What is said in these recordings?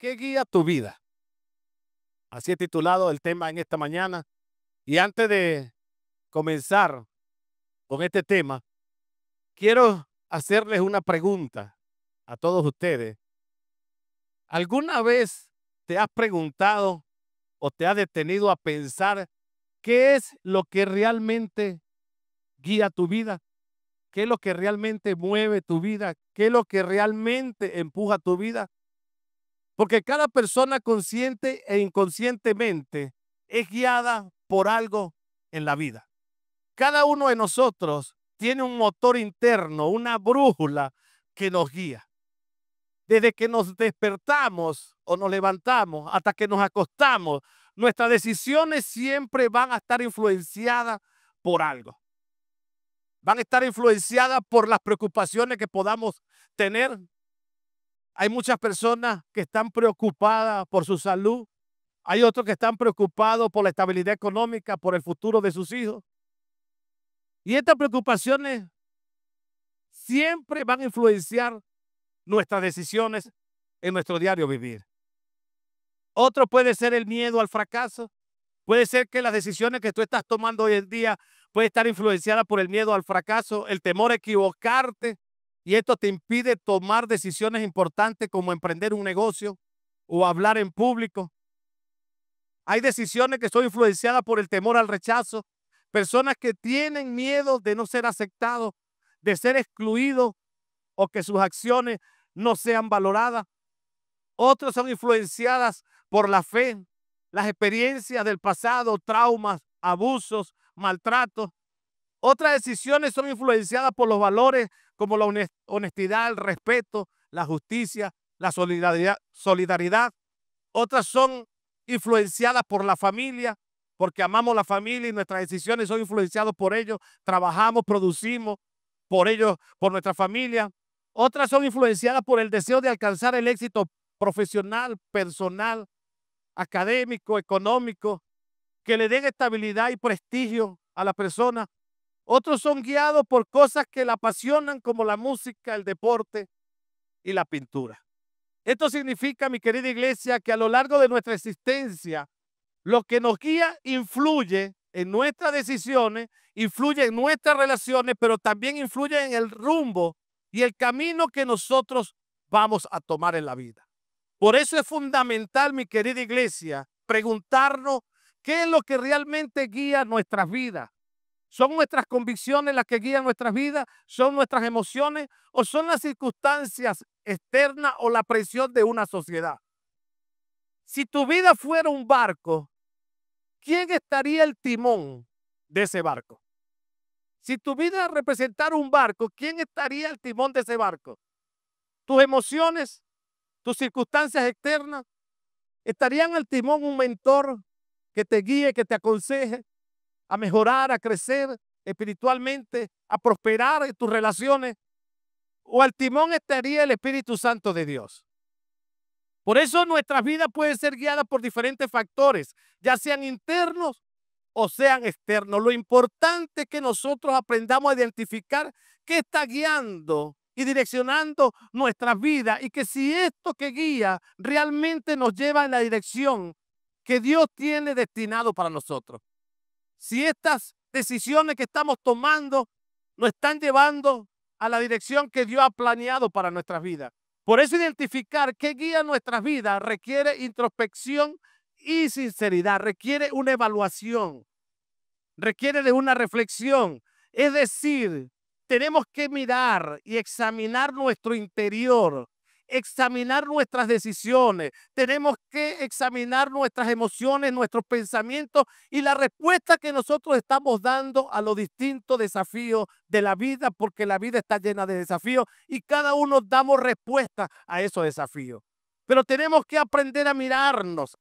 ¿Qué guía tu vida? Así he titulado el tema en esta mañana. Y antes de comenzar con este tema, quiero hacerles una pregunta a todos ustedes. ¿Alguna vez te has preguntado o te has detenido a pensar qué es lo que realmente guía tu vida? ¿Qué es lo que realmente mueve tu vida? ¿Qué es lo que realmente empuja tu vida? Porque cada persona consciente e inconscientemente es guiada por algo en la vida. Cada uno de nosotros tiene un motor interno, una brújula que nos guía. Desde que nos despertamos o nos levantamos hasta que nos acostamos, nuestras decisiones siempre van a estar influenciadas por algo. Van a estar influenciadas por las preocupaciones que podamos tener. Hay muchas personas que están preocupadas por su salud. Hay otros que están preocupados por la estabilidad económica, por el futuro de sus hijos. Y estas preocupaciones siempre van a influenciar nuestras decisiones en nuestro diario vivir. Otro puede ser el miedo al fracaso. Puede ser que las decisiones que tú estás tomando hoy en día puede estar influenciadas por el miedo al fracaso, el temor a equivocarte. Y esto te impide tomar decisiones importantes como emprender un negocio o hablar en público. Hay decisiones que son influenciadas por el temor al rechazo. Personas que tienen miedo de no ser aceptados, de ser excluidos o que sus acciones no sean valoradas. Otros son influenciadas por la fe, las experiencias del pasado, traumas, abusos, maltratos. Otras decisiones son influenciadas por los valores como la honestidad, el respeto, la justicia, la solidaridad. Otras son influenciadas por la familia, porque amamos la familia y nuestras decisiones son influenciadas por ellos. Trabajamos, producimos por ellos, por nuestra familia. Otras son influenciadas por el deseo de alcanzar el éxito profesional, personal, académico, económico, que le den estabilidad y prestigio a la persona. Otros son guiados por cosas que la apasionan, como la música, el deporte y la pintura. Esto significa, mi querida iglesia, que a lo largo de nuestra existencia, lo que nos guía influye en nuestras decisiones, influye en nuestras relaciones, pero también influye en el rumbo y el camino que nosotros vamos a tomar en la vida. Por eso es fundamental, mi querida iglesia, preguntarnos qué es lo que realmente guía nuestras vidas. ¿Son nuestras convicciones las que guían nuestras vidas? ¿Son nuestras emociones? ¿O son las circunstancias externas o la presión de una sociedad? Si tu vida fuera un barco, ¿quién estaría el timón de ese barco? Si tu vida representara un barco, ¿quién estaría el timón de ese barco? ¿Tus emociones? ¿Tus circunstancias externas? ¿Estarían al timón un mentor que te guíe, que te aconseje a mejorar, a crecer espiritualmente, a prosperar en tus relaciones? ¿O al timón estaría el Espíritu Santo de Dios? Por eso nuestras vidas pueden ser guiadas por diferentes factores, ya sean internos o sean externos. Lo importante es que nosotros aprendamos a identificar qué está guiando y direccionando nuestras vidas, y que si esto que guía realmente nos lleva en la dirección que Dios tiene destinado para nosotros. Si estas decisiones que estamos tomando nos están llevando a la dirección que Dios ha planeado para nuestras vidas. Por eso identificar qué guía nuestras vidas requiere introspección y sinceridad, requiere una evaluación, requiere de una reflexión. Es decir, tenemos que mirar y examinar nuestro interior, examinar nuestras decisiones, tenemos que examinar nuestras emociones, nuestros pensamientos y la respuesta que nosotros estamos dando a los distintos desafíos de la vida, porque la vida está llena de desafíos y cada uno damos respuesta a esos desafíos. Pero tenemos que aprender a mirarnos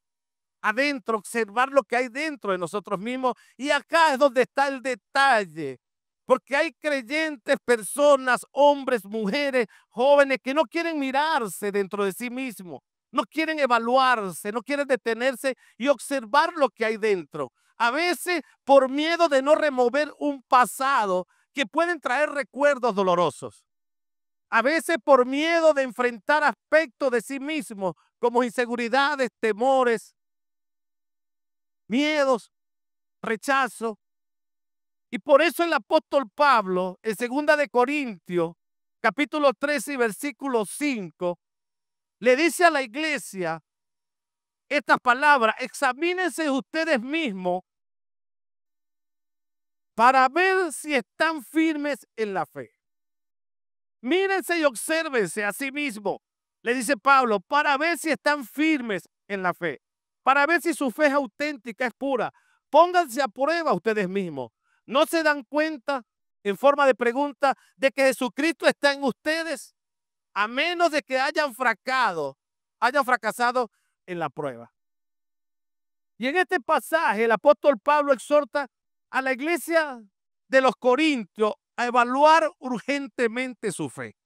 adentro, observar lo que hay dentro de nosotros mismos, y acá es donde está el detalle. Porque hay creyentes, personas, hombres, mujeres, jóvenes que no quieren mirarse dentro de sí mismos, no quieren evaluarse, no quieren detenerse y observar lo que hay dentro. A veces por miedo de no remover un pasado que pueden traer recuerdos dolorosos. A veces por miedo de enfrentar aspectos de sí mismo, como inseguridades, temores, miedos, rechazo. Y por eso el apóstol Pablo, en 2 de Corintios, capítulo 13 y versículo 5, le dice a la iglesia estas palabras: examínense ustedes mismos para ver si están firmes en la fe. Mírense y obsérvense a sí mismos, le dice Pablo, para ver si están firmes en la fe, para ver si su fe es auténtica, es pura. Pónganse a prueba ustedes mismos. ¿No se dan cuenta, en forma de pregunta, de que Jesucristo está en ustedes? A menos de que hayan fracasado en la prueba. Y en este pasaje el apóstol Pablo exhorta a la iglesia de los Corintios a evaluar urgentemente su fe.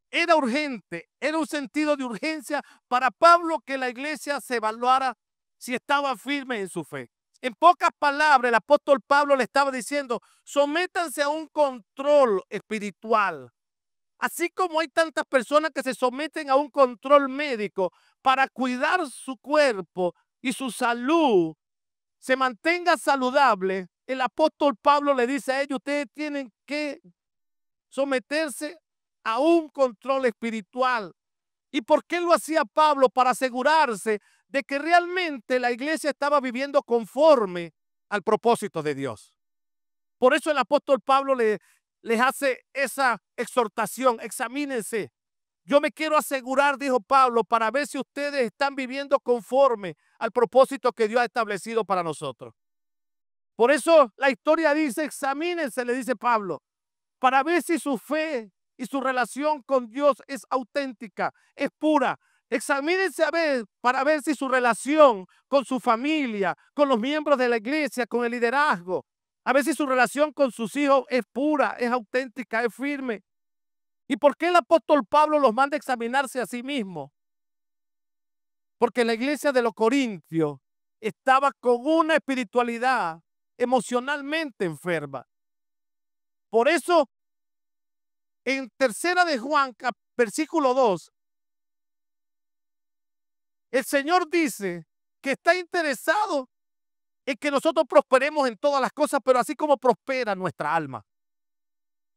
Era urgente, era un sentido de urgencia para Pablo que la iglesia se evaluara si estaba firme en su fe. En pocas palabras, el apóstol Pablo le estaba diciendo: sométanse a un control espiritual. Así como hay tantas personas que se someten a un control médico para cuidar su cuerpo y su salud, se mantenga saludable, el apóstol Pablo le dice a ellos: ustedes tienen que someterse a un control espiritual. ¿Y por qué lo hacía Pablo? Para asegurarse de que realmente la iglesia estaba viviendo conforme al propósito de Dios. Por eso el apóstol Pablo les hace esa exhortación: examínense. Yo me quiero asegurar, dijo Pablo, para ver si ustedes están viviendo conforme al propósito que Dios ha establecido para nosotros. Por eso la historia dice: examínense, le dice Pablo, para ver si su fe y su relación con Dios es auténtica, es pura. Examínense para ver si su relación con su familia, con los miembros de la iglesia, con el liderazgo, a ver si su relación con sus hijos es pura, es auténtica, es firme. ¿Y por qué el apóstol Pablo los manda a examinarse a sí mismo? Porque la iglesia de los Corintios estaba con una espiritualidad emocionalmente enferma. Por eso, en 3 de Juan, versículo 2, el Señor dice que está interesado en que nosotros prosperemos en todas las cosas, pero así como prospera nuestra alma.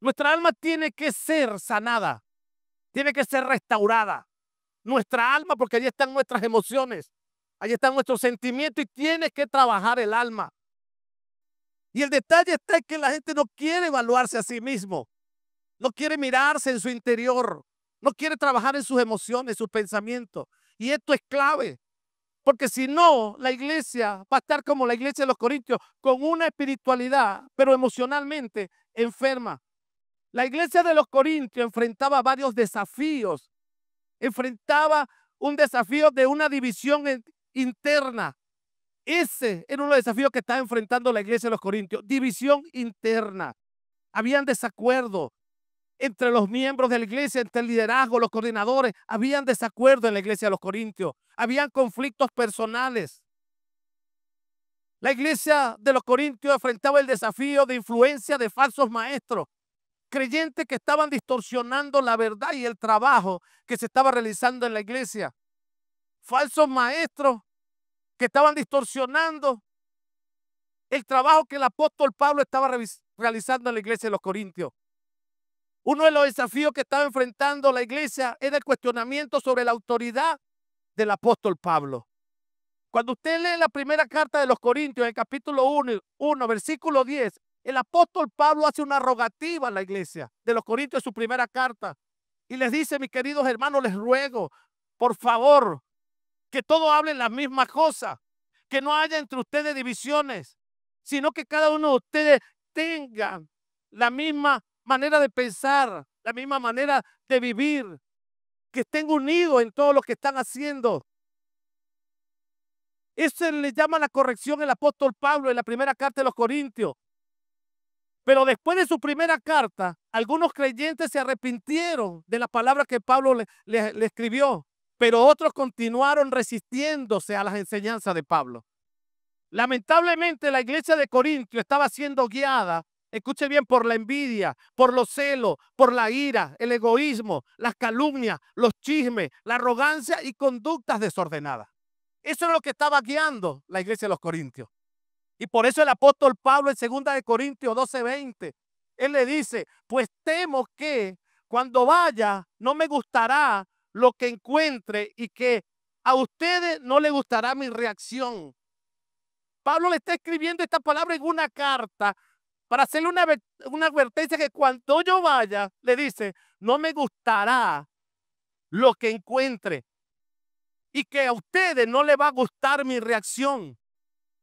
Nuestra alma tiene que ser sanada, tiene que ser restaurada. Nuestra alma, porque allí están nuestras emociones, allí están nuestros sentimientos y tiene que trabajar el alma. Y el detalle está en que la gente no quiere evaluarse a sí mismo, no quiere mirarse en su interior, no quiere trabajar en sus emociones, sus pensamientos. Y esto es clave, porque si no, la iglesia va a estar como la iglesia de los Corintios, con una espiritualidad, pero emocionalmente enferma. La iglesia de los Corintios enfrentaba varios desafíos. Enfrentaba un desafío de una división interna. Ese era uno de los desafíos que estaba enfrentando la iglesia de los Corintios, división interna. Habían desacuerdo entre los miembros de la iglesia, entre el liderazgo, los coordinadores. Habían desacuerdo en la iglesia de los Corintios. Habían conflictos personales. La iglesia de los Corintios enfrentaba el desafío de influencia de falsos maestros, creyentes que estaban distorsionando la verdad y el trabajo que se estaba realizando en la iglesia. Falsos maestros que estaban distorsionando el trabajo que el apóstol Pablo estaba realizando en la iglesia de los Corintios. Uno de los desafíos que estaba enfrentando la iglesia era el cuestionamiento sobre la autoridad del apóstol Pablo. Cuando usted lee la primera carta de los Corintios, en el capítulo 1, versículo 10, el apóstol Pablo hace una rogativa a la iglesia de los Corintios en su primera carta y les dice: mis queridos hermanos, les ruego, por favor, que todos hablen la misma cosa, que no haya entre ustedes divisiones, sino que cada uno de ustedes tenga la misma manera de pensar, la misma manera de vivir, que estén unidos en todo lo que están haciendo. Eso le llama la corrección el apóstol Pablo en la primera carta de los Corintios. Pero después de su primera carta, algunos creyentes se arrepintieron de la palabra que Pablo le escribió, pero otros continuaron resistiéndose a las enseñanzas de Pablo. Lamentablemente, la iglesia de Corintio estaba siendo guiada Escuche bien, por la envidia, por los celos, por la ira, el egoísmo, las calumnias, los chismes, la arrogancia y conductas desordenadas. Eso es lo que estaba guiando la iglesia de los Corintios. Y por eso el apóstol Pablo en 2 de Corintios 12:20, él le dice, pues temo que cuando vaya no me gustará lo que encuentre y que a ustedes no les gustará mi reacción. Pablo le está escribiendo esta palabra en una carta para hacerle una advertencia que cuando yo vaya, le dice, no me gustará lo que encuentre y que a ustedes no les va a gustar mi reacción.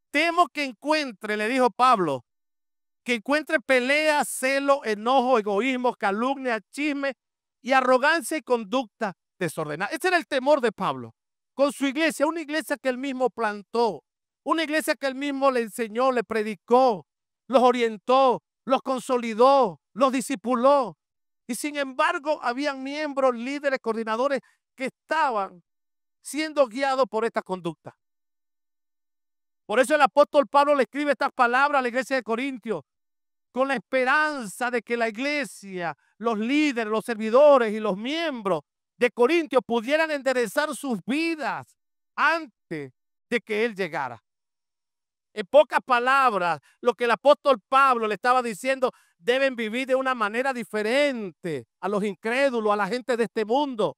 Temo que encuentre, le dijo Pablo, que encuentre pelea, celo, enojo, egoísmo, calumnia, chisme y arrogancia y conducta desordenada. Ese era el temor de Pablo con su iglesia, una iglesia que él mismo plantó, una iglesia que él mismo le enseñó, le predicó, los orientó, los consolidó, los discipuló. Y sin embargo, habían miembros, líderes, coordinadores que estaban siendo guiados por esta conducta. Por eso el apóstol Pablo le escribe estas palabras a la iglesia de Corintios, con la esperanza de que la iglesia, los líderes, los servidores y los miembros de Corintios pudieran enderezar sus vidas antes de que él llegara. En pocas palabras, lo que el apóstol Pablo le estaba diciendo, deben vivir de una manera diferente a los incrédulos, a la gente de este mundo.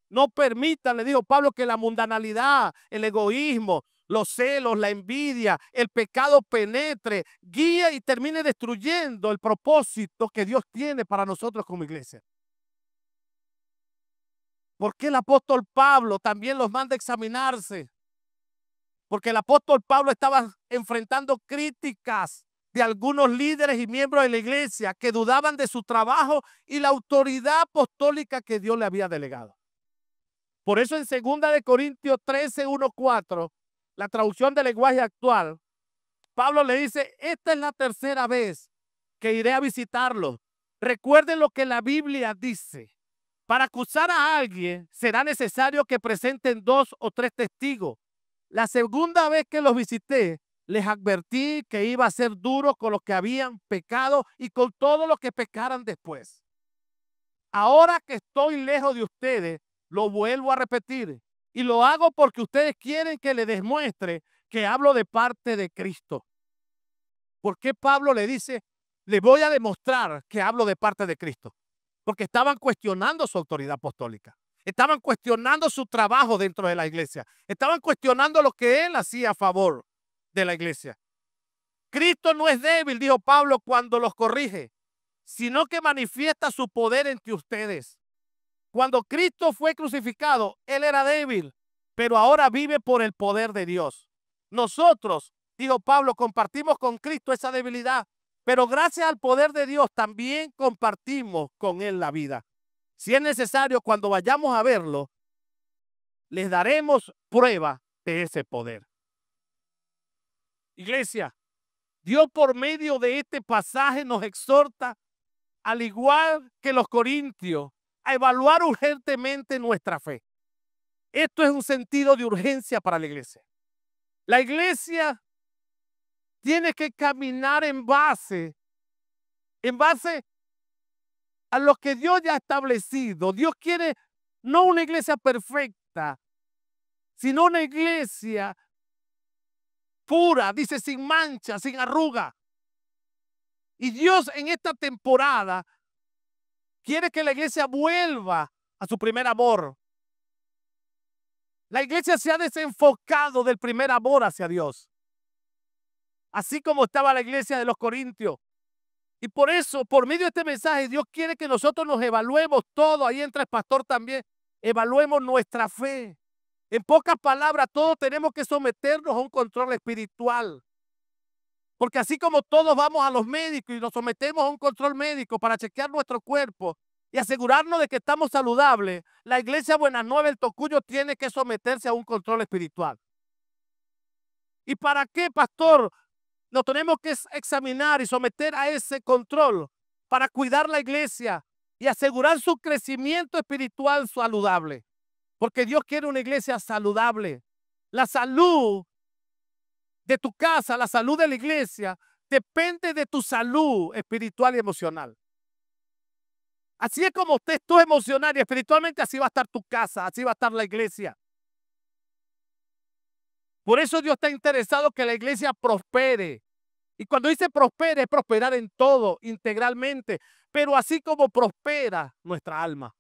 No permitan, le dijo Pablo, que la mundanalidad, el egoísmo, los celos, la envidia, el pecado penetre, guíe y termine destruyendo el propósito que Dios tiene para nosotros como iglesia. ¿Por qué el apóstol Pablo también los manda a examinarse? Porque el apóstol Pablo estaba enfrentando críticas de algunos líderes y miembros de la iglesia que dudaban de su trabajo y la autoridad apostólica que Dios le había delegado. Por eso en 2 de Corintios 13:1-4, la traducción del lenguaje actual, Pablo le dice, esta es la tercera vez que iré a visitarlos. Recuerden lo que la Biblia dice. Para acusar a alguien será necesario que presenten 2 o 3 testigos. La segunda vez que los visité, les advertí que iba a ser duro con los que habían pecado y con todos los que pecaran después. Ahora que estoy lejos de ustedes, lo vuelvo a repetir y lo hago porque ustedes quieren que les demuestre que hablo de parte de Cristo. ¿Por qué Pablo le dice, le voy a demostrar que hablo de parte de Cristo? Porque estaban cuestionando su autoridad apostólica. Estaban cuestionando su trabajo dentro de la iglesia. Estaban cuestionando lo que él hacía a favor de la iglesia. Cristo no es débil, dijo Pablo cuando los corrige, sino que manifiesta su poder entre ustedes. Cuando Cristo fue crucificado, él era débil, pero ahora vive por el poder de Dios. Nosotros, dijo Pablo, compartimos con Cristo esa debilidad, pero gracias al poder de Dios también compartimos con él la vida. Si es necesario, cuando vayamos a verlo, les daremos prueba de ese poder. Iglesia, Dios por medio de este pasaje nos exhorta, al igual que los corintios, a evaluar urgentemente nuestra fe. Esto es un sentido de urgencia para la iglesia. La iglesia tiene que caminar en base a lo que Dios ya ha establecido. Dios quiere no una iglesia perfecta, sino una iglesia pura, dice, sin mancha, sin arruga. Y Dios en esta temporada quiere que la iglesia vuelva a su primer amor. La iglesia se ha desenfocado del primer amor hacia Dios, así como estaba la iglesia de los Corintios. Y por eso, por medio de este mensaje, Dios quiere que nosotros nos evaluemos todo. Ahí entra el pastor también. Evaluemos nuestra fe. En pocas palabras, todos tenemos que someternos a un control espiritual. Porque así como todos vamos a los médicos y nos sometemos a un control médico para chequear nuestro cuerpo y asegurarnos de que estamos saludables, la iglesia Buenas Nuevas, el Tocuyo, tiene que someterse a un control espiritual. ¿Y para qué, pastor? Nos tenemos que examinar y someter a ese control para cuidar la iglesia y asegurar su crecimiento espiritual saludable. Porque Dios quiere una iglesia saludable. La salud de tu casa, la salud de la iglesia, depende de tu salud espiritual y emocional. Así es como estés tú emocional y espiritualmente, así va a estar tu casa, así va a estar la iglesia. Por eso Dios está interesado que la iglesia prospere. Y cuando dice prospere, es prosperar en todo, integralmente, pero así como prospera nuestra alma.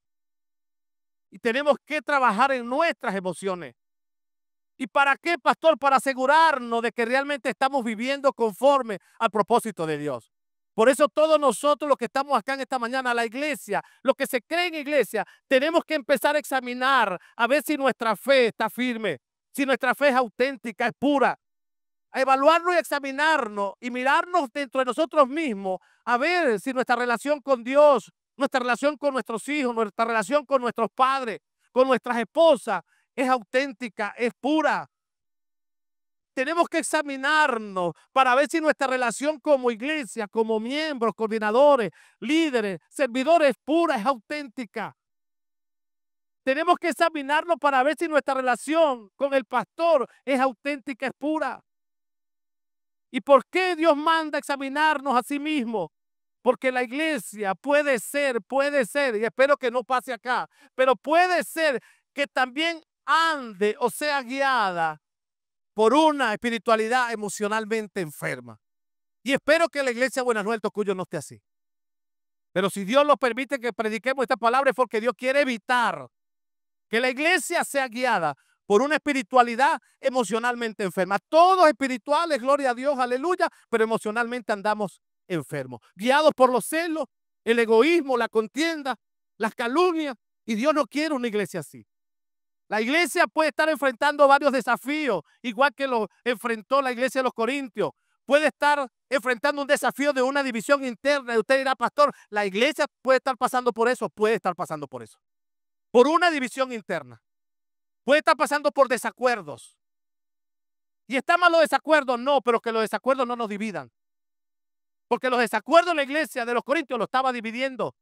Y tenemos que trabajar en nuestras emociones. ¿Y para qué, pastor? Para asegurarnos de que realmente estamos viviendo conforme al propósito de Dios. Por eso todos nosotros los que estamos acá en esta mañana, la iglesia, los que se creen iglesia, tenemos que empezar a examinar a ver si nuestra fe está firme, si nuestra fe es auténtica, es pura. A evaluarnos y examinarnos y mirarnos dentro de nosotros mismos a ver si nuestra relación con Dios, nuestra relación con nuestros hijos, nuestra relación con nuestros padres, con nuestras esposas, es auténtica, es pura. Tenemos que examinarnos para ver si nuestra relación como iglesia, como miembros, coordinadores, líderes, servidores es pura, es auténtica. Tenemos que examinarnos para ver si nuestra relación con el pastor es auténtica, es pura. ¿Y por qué Dios manda examinarnos a sí mismo? Porque la iglesia puede ser, y espero que no pase acá, pero puede ser que también ande o sea guiada por una espiritualidad emocionalmente enferma. Y espero que la iglesia Buenas Nuevas del Tocuyo no esté así. Pero si Dios nos permite que prediquemos esta palabra es porque Dios quiere evitar que la iglesia sea guiada por una espiritualidad emocionalmente enferma. Todos espirituales, gloria a Dios, aleluya, pero emocionalmente andamos enfermos, guiados por los celos, el egoísmo, la contienda, las calumnias, y Dios no quiere una iglesia así. La iglesia puede estar enfrentando varios desafíos, igual que lo enfrentó la iglesia de los Corintios. Puede estar enfrentando un desafío de una división interna. Y usted dirá, pastor, la iglesia puede estar pasando por eso. Puede estar pasando por eso. Por una división interna. Puede estar pasando por desacuerdos. ¿Y está mal los desacuerdos? No, pero que los desacuerdos no nos dividan. Porque los desacuerdos en la iglesia de los Corintios lo estaba dividiendo.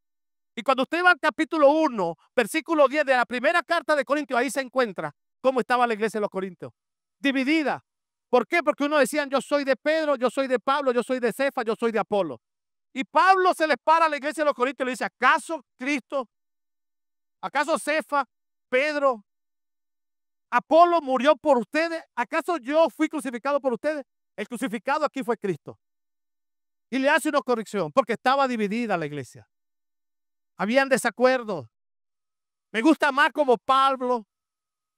Y cuando usted va al capítulo 1, versículo 10 de la primera carta de Corintios, ahí se encuentra cómo estaba la iglesia de los Corintios. Dividida. ¿Por qué? Porque uno decían, yo soy de Pedro, yo soy de Pablo, yo soy de Cefa, yo soy de Apolo. Y Pablo se les para a la iglesia de los Corintios y le dice, ¿acaso Cristo, acaso Cefa, Pedro, Apolo murió por ustedes? ¿Acaso yo fui crucificado por ustedes? El crucificado aquí fue Cristo. Y le hace una corrección, porque estaba dividida la iglesia. Habían desacuerdos. Me gusta más como Pablo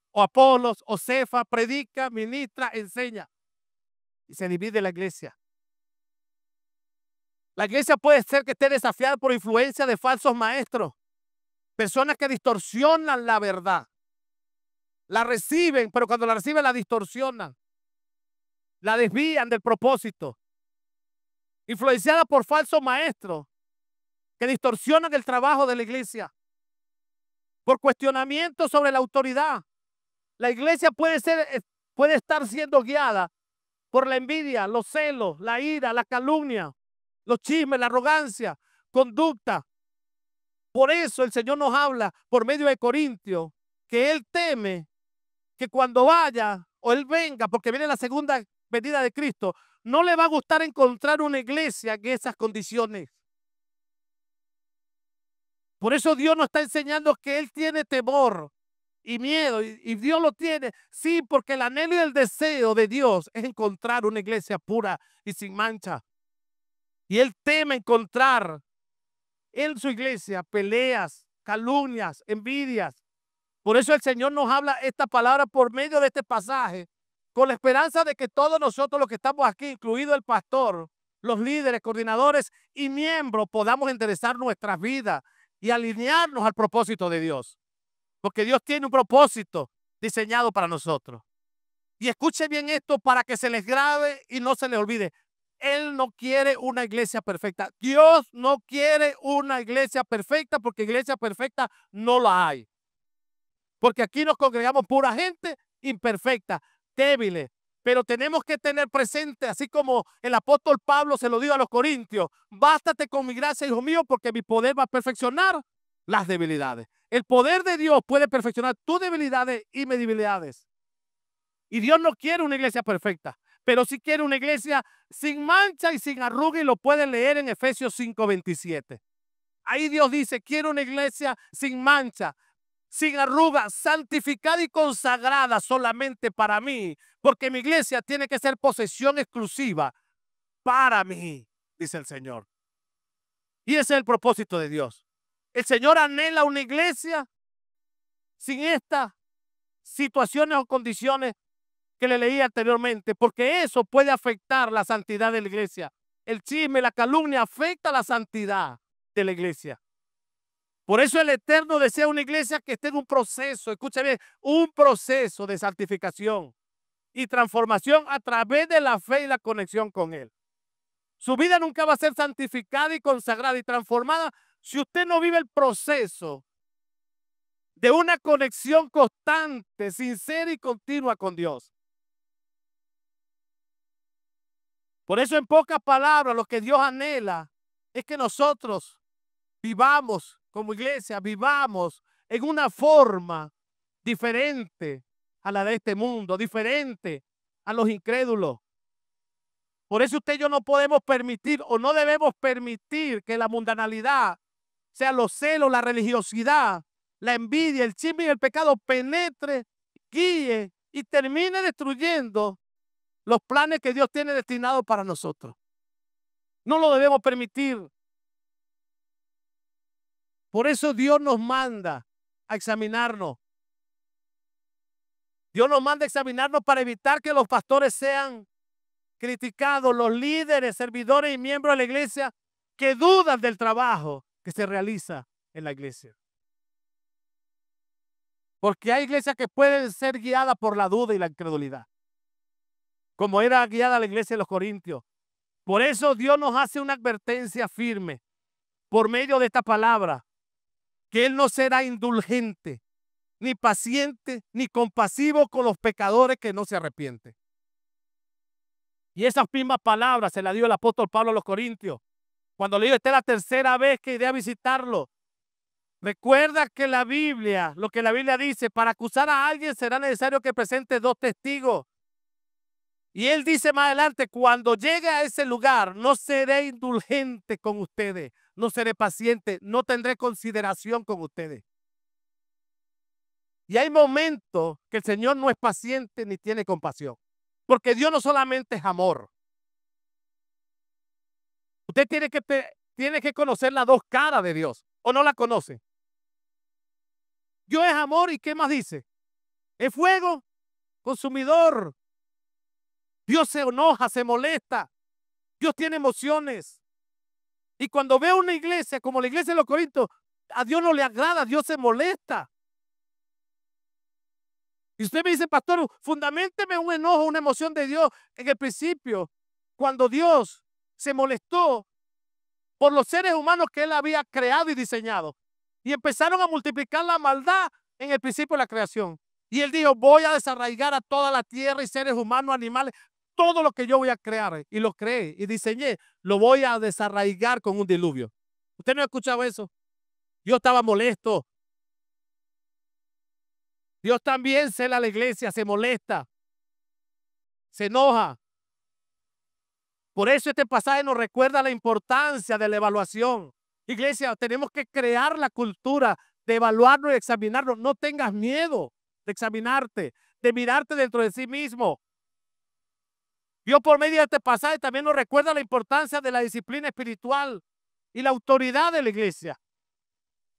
o Apolos o Cefa predica, ministra, enseña. Y se divide la iglesia. La iglesia puede ser que esté desafiada por influencia de falsos maestros. Personas que distorsionan la verdad. La reciben, pero cuando la reciben la distorsionan. La desvían del propósito. Influenciada por falsos maestros que distorsionan el trabajo de la iglesia. Por cuestionamientos sobre la autoridad. La iglesia puede estar siendo guiada por la envidia, los celos, la ira, la calumnia, los chismes, la arrogancia, conducta. Por eso el Señor nos habla por medio de Corintios que Él teme que cuando vaya o Él venga, porque viene la segunda venida de Cristo, no le va a gustar encontrar una iglesia en esas condiciones. Por eso Dios nos está enseñando que Él tiene temor y miedo, y Dios lo tiene, sí, porque el anhelo y el deseo de Dios es encontrar una iglesia pura y sin mancha. Y Él teme encontrar en su iglesia peleas, calumnias, envidias. Por eso el Señor nos habla esta palabra por medio de este pasaje, con la esperanza de que todos nosotros los que estamos aquí, incluido el pastor, los líderes, coordinadores y miembros, podamos enderezar nuestras vidas y alinearnos al propósito de Dios. Porque Dios tiene un propósito diseñado para nosotros. Y escuche bien esto para que se les grabe y no se les olvide. Él no quiere una iglesia perfecta. Dios no quiere una iglesia perfecta porque iglesia perfecta no la hay. Porque aquí nos congregamos pura gente imperfecta, débiles. Pero tenemos que tener presente, así como el apóstol Pablo se lo dijo a los Corintios, bástate con mi gracia, hijo mío, porque mi poder va a perfeccionar las debilidades. El poder de Dios puede perfeccionar tus debilidades y mis debilidades. Y Dios no quiere una iglesia perfecta. Pero si quiere una iglesia sin mancha y sin arruga, y lo puede leer en Efesios 5:27. Ahí Dios dice, quiero una iglesia sin mancha, sin arruga, santificada y consagrada solamente para mí, porque mi iglesia tiene que ser posesión exclusiva para mí, dice el Señor. Y ese es el propósito de Dios. El Señor anhela una iglesia sin estas situaciones o condiciones que le leí anteriormente, porque eso puede afectar la santidad de la iglesia. El chisme, la calumnia afecta la santidad de la iglesia. Por eso el Eterno desea una iglesia que esté en un proceso, escucha bien, un proceso de santificación y transformación a través de la fe y la conexión con Él. Su vida nunca va a ser santificada y consagrada y transformada si usted no vive el proceso de una conexión constante, sincera y continua con Dios. Por eso, en pocas palabras, lo que Dios anhela es que nosotros vivamos como iglesia, vivamos en una forma diferente a la de este mundo, diferente a los incrédulos. Por eso usted y yo no podemos permitir o no debemos permitir que la mundanalidad, sea los celos, la religiosidad, la envidia, el chisme y el pecado penetre, guíe y termine destruyendo los planes que Dios tiene destinados para nosotros. No lo debemos permitir. Por eso Dios nos manda a examinarnos. Dios nos manda a examinarnos para evitar que los pastores sean criticados, los líderes, servidores y miembros de la iglesia que dudan del trabajo que se realiza en la iglesia. Porque hay iglesias que pueden ser guiadas por la duda y la incredulidad, como era guiada la iglesia de los Corintios. Por eso Dios nos hace una advertencia firme por medio de esta palabra, que Él no será indulgente, ni paciente, ni compasivo con los pecadores que no se arrepienten. Y esas mismas palabras se las dio el apóstol Pablo a los Corintios. Cuando le dijo, esta es la tercera vez que iré a visitarlo. Recuerda que la Biblia, lo que la Biblia dice, para acusar a alguien será necesario que presente 2 testigos. Y él dice más adelante, cuando llegue a ese lugar, no seré indulgente con ustedes, no seré paciente, no tendré consideración con ustedes. Y hay momentos que el Señor no es paciente ni tiene compasión, porque Dios no solamente es amor. Usted tiene que conocer las 2 caras de Dios, ¿o no la conoce? Dios es amor, ¿y qué más dice? Es fuego consumidor. Dios se enoja, se molesta. Dios tiene emociones. Y cuando veo una iglesia como la iglesia de los Corintios, a Dios no le agrada, Dios se molesta. Y usted me dice, pastor, fundamenteme un enojo, una emoción de Dios. En el principio, cuando Dios se molestó por los seres humanos que Él había creado y diseñado, y empezaron a multiplicar la maldad en el principio de la creación. Y Él dijo, voy a desarraigar a toda la tierra y seres humanos, animales, todo lo que yo voy a crear. Y lo creé y diseñé, lo voy a desarraigar con un diluvio. ¿Usted no ha escuchado eso? Dios estaba molesto. Dios también cela a la iglesia, se molesta, se enoja. Por eso este pasaje nos recuerda la importancia de la evaluación. Iglesia, tenemos que crear la cultura de evaluarnos y examinarnos. No tengas miedo de examinarte, de mirarte dentro de sí mismo. Dios, por medio de este pasaje, también nos recuerda la importancia de la disciplina espiritual y la autoridad de la iglesia.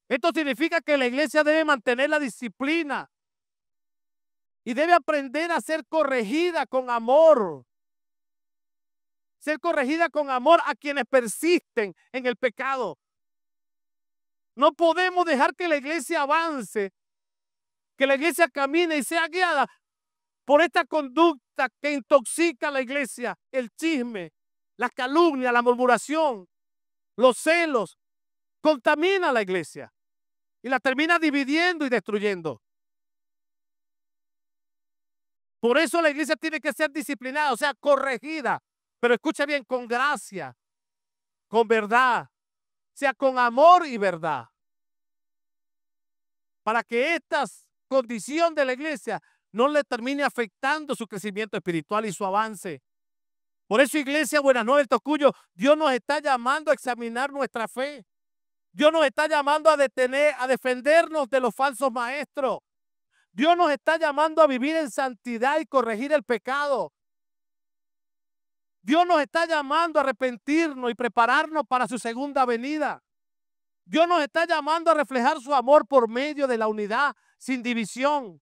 Esto significa que la iglesia debe mantener la disciplina y debe aprender a ser corregida con amor. Ser corregida con amor a quienes persisten en el pecado. No podemos dejar que la iglesia avance, que la iglesia camine y sea guiada por esta conducta que intoxica a la iglesia, el chisme, la calumnia, la murmuración, los celos, contamina a la iglesia y la termina dividiendo y destruyendo. Por eso la iglesia tiene que ser disciplinada, o sea, corregida, pero escucha bien, con gracia, con verdad, o sea, con amor y verdad, para que esta condición de la iglesia no le termine afectando su crecimiento espiritual y su avance. Por eso, Iglesia Buenas Nuevas del Tocuyo, Dios nos está llamando a examinar nuestra fe. Dios nos está llamando a defendernos de los falsos maestros. Dios nos está llamando a vivir en santidad y corregir el pecado. Dios nos está llamando a arrepentirnos y prepararnos para su segunda venida. Dios nos está llamando a reflejar su amor por medio de la unidad, sin división.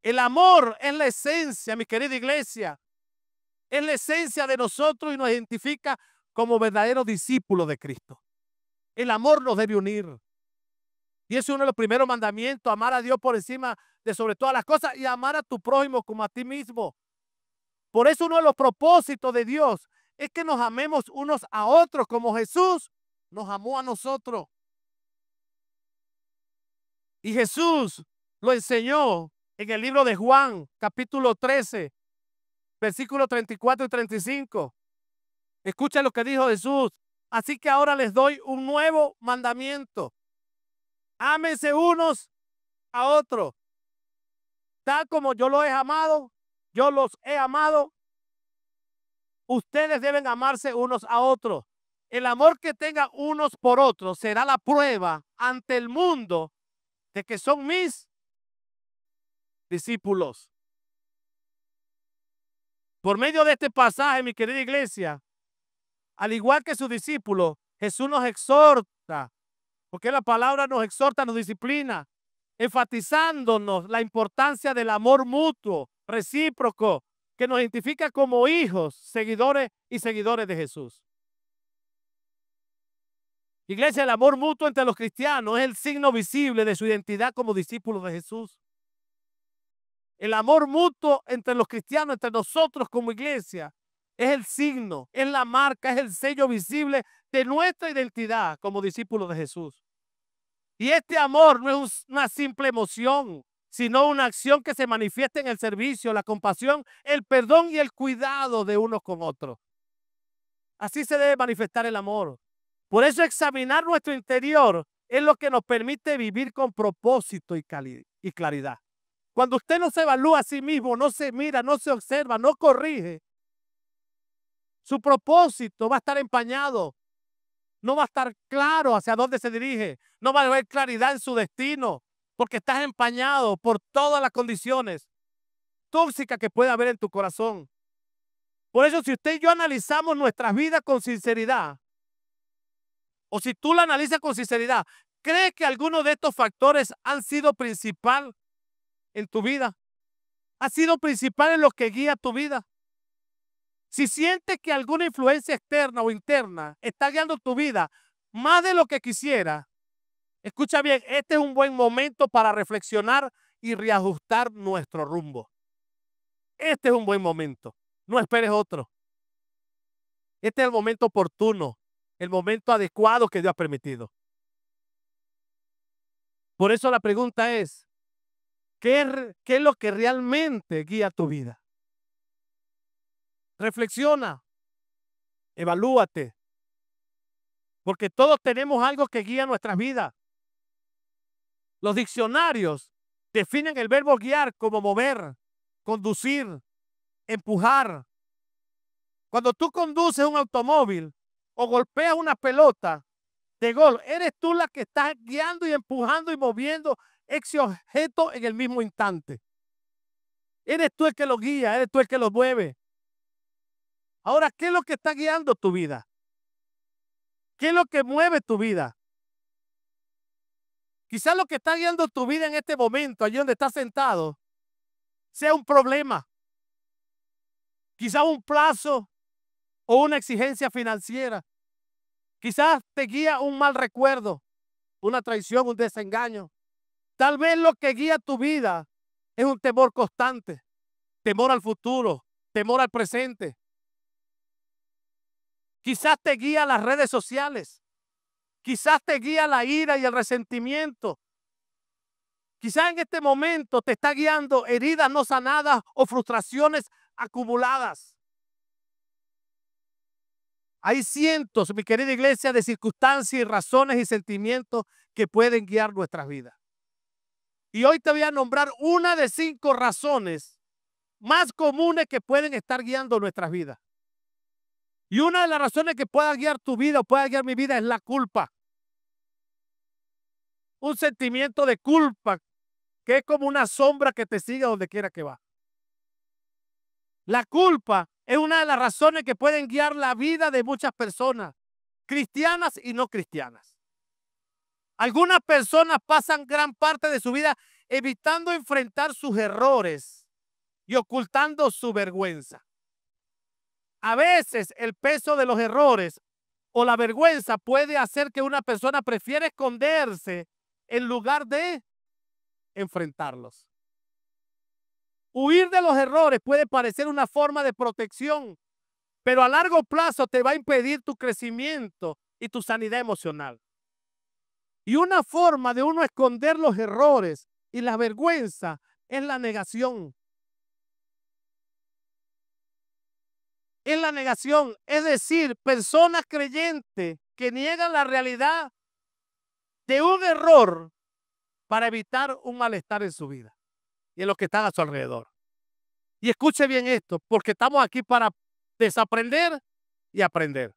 El amor es la esencia, mi querida iglesia. Es la esencia de nosotros y nos identifica como verdaderos discípulos de Cristo. El amor nos debe unir. Y es uno de los primeros mandamientos, amar a Dios por encima de sobre todas las cosas y amar a tu prójimo como a ti mismo. Por eso uno de los propósitos de Dios es que nos amemos unos a otros como Jesús nos amó a nosotros. Y Jesús lo enseñó en el libro de Juan, capítulo 13, versículos 34 y 35. Escucha lo que dijo Jesús. Así que ahora les doy un nuevo mandamiento. Ámense unos a otros. Tal como yo los he amado, yo los he amado. Ustedes deben amarse unos a otros. El amor que tengan unos por otros será la prueba ante el mundo de que son mis discípulos. Por medio de este pasaje, mi querida iglesia, al igual que sus discípulos, Jesús nos exhorta, porque la palabra nos exhorta, nos disciplina, enfatizándonos la importancia del amor mutuo, recíproco, que nos identifica como hijos, seguidores y seguidores de Jesús. Iglesia, el amor mutuo entre los cristianos es el signo visible de su identidad como discípulos de Jesús. El amor mutuo entre los cristianos, entre nosotros como iglesia, es el signo, es la marca, es el sello visible de nuestra identidad como discípulos de Jesús. Y este amor no es una simple emoción, sino una acción que se manifiesta en el servicio, la compasión, el perdón y el cuidado de unos con otros. Así se debe manifestar el amor. Por eso examinar nuestro interior es lo que nos permite vivir con propósito y claridad. Cuando usted no se evalúa a sí mismo, no se mira, no se observa, no corrige, su propósito va a estar empañado. No va a estar claro hacia dónde se dirige. No va a haber claridad en su destino porque estás empañado por todas las condiciones tóxicas que puede haber en tu corazón. Por eso, si usted y yo analizamos nuestras vidas con sinceridad, o si tú la analizas con sinceridad, ¿cree que alguno de estos factores han sido principal en tu vida? ¿Ha sido principal en lo que guía tu vida? Si sientes que alguna influencia externa o interna está guiando tu vida más de lo que quisiera, escucha bien, este es un buen momento para reflexionar y reajustar nuestro rumbo. Este es un buen momento. No esperes otro. Este es el momento oportuno, el momento adecuado que Dios ha permitido. Por eso la pregunta es, ¿qué es lo que realmente guía tu vida? Reflexiona, evalúate, porque todos tenemos algo que guía nuestras vidas. Los diccionarios definen el verbo guiar como mover, conducir, empujar. Cuando tú conduces un automóvil o golpeas una pelota de gol, eres tú la que estás guiando y empujando y moviendo ese objeto en el mismo instante. Eres tú el que lo guía, eres tú el que lo mueve. Ahora, ¿qué es lo que está guiando tu vida? ¿Qué es lo que mueve tu vida? Quizás lo que está guiando tu vida en este momento, allí donde estás sentado, sea un problema. Quizás un plazo o una exigencia financiera. Quizás te guía un mal recuerdo, una traición, un desengaño. Tal vez lo que guía tu vida es un temor constante, temor al futuro, temor al presente. Quizás te guía las redes sociales. Quizás te guía la ira y el resentimiento. Quizás en este momento te está guiando heridas no sanadas o frustraciones acumuladas. Hay cientos, mi querida iglesia, de circunstancias y razones y sentimientos que pueden guiar nuestras vidas. Y hoy te voy a nombrar una de 5 razones más comunes que pueden estar guiando nuestras vidas. Y una de las razones que pueda guiar tu vida o pueda guiar mi vida es la culpa. Un sentimiento de culpa que es como una sombra que te sigue donde quiera que va. La culpa es una de las razones que pueden guiar la vida de muchas personas, cristianas y no cristianas. Algunas personas pasan gran parte de su vida evitando enfrentar sus errores y ocultando su vergüenza. A veces el peso de los errores o la vergüenza puede hacer que una persona prefiera esconderse en lugar de enfrentarlos. Huir de los errores puede parecer una forma de protección, pero a largo plazo te va a impedir tu crecimiento y tu sanidad emocional. Y una forma de uno esconder los errores y la vergüenza es la negación. Es la negación, es decir, personas creyentes que niegan la realidad de un error para evitar un malestar en su vida y en los que están a su alrededor. Y escuche bien esto, porque estamos aquí para desaprender y aprender.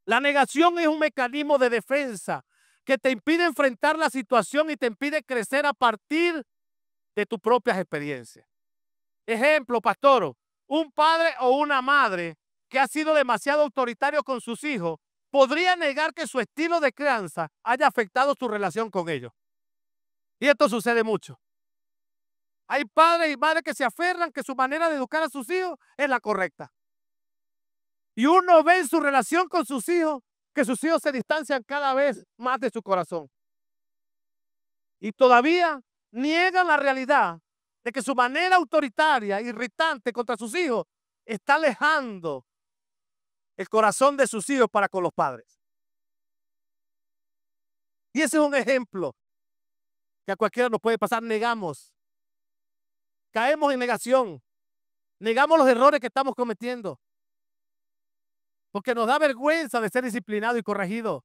La negación es un mecanismo de defensa que te impide enfrentar la situación y te impide crecer a partir de tus propias experiencias. Ejemplo, pastor, un padre o una madre que ha sido demasiado autoritario con sus hijos podría negar que su estilo de crianza haya afectado su relación con ellos. Y esto sucede mucho. Hay padres y madres que se aferran que su manera de educar a sus hijos es la correcta. Y uno ve en su relación con sus hijos que sus hijos se distancian cada vez más de su corazón. Y todavía niegan la realidad de que su manera autoritaria, irritante contra sus hijos, está alejando el corazón de sus hijos para con los padres. Y ese es un ejemplo que a cualquiera nos puede pasar. Negamos. Caemos en negación. Negamos los errores que estamos cometiendo. Porque nos da vergüenza de ser disciplinado y corregido.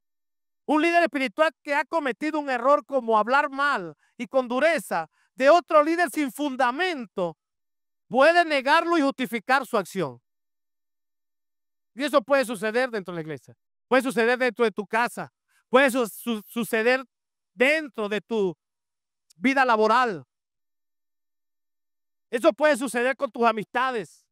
Un líder espiritual que ha cometido un error como hablar mal y con dureza de otro líder sin fundamento puede negarlo y justificar su acción. Y eso puede suceder dentro de la iglesia. Puede suceder dentro de tu casa. Puede suceder dentro de tu vida laboral. Eso puede suceder con tus amistades.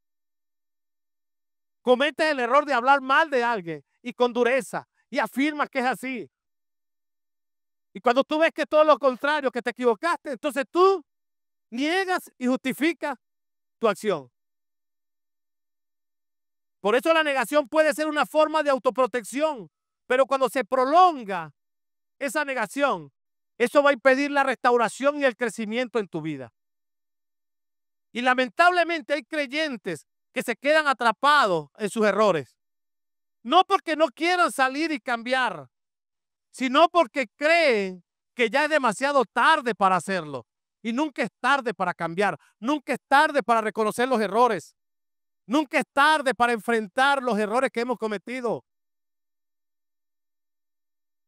Cometes el error de hablar mal de alguien y con dureza y afirmas que es así. Y cuando tú ves que todo lo contrario, que te equivocaste, entonces tú niegas y justificas tu acción. Por eso la negación puede ser una forma de autoprotección, pero cuando se prolonga esa negación, eso va a impedir la restauración y el crecimiento en tu vida. Y lamentablemente hay creyentes que se quedan atrapados en sus errores. No porque no quieran salir y cambiar, sino porque creen que ya es demasiado tarde para hacerlo. Y nunca es tarde para cambiar, nunca es tarde para reconocer los errores, nunca es tarde para enfrentar los errores que hemos cometido.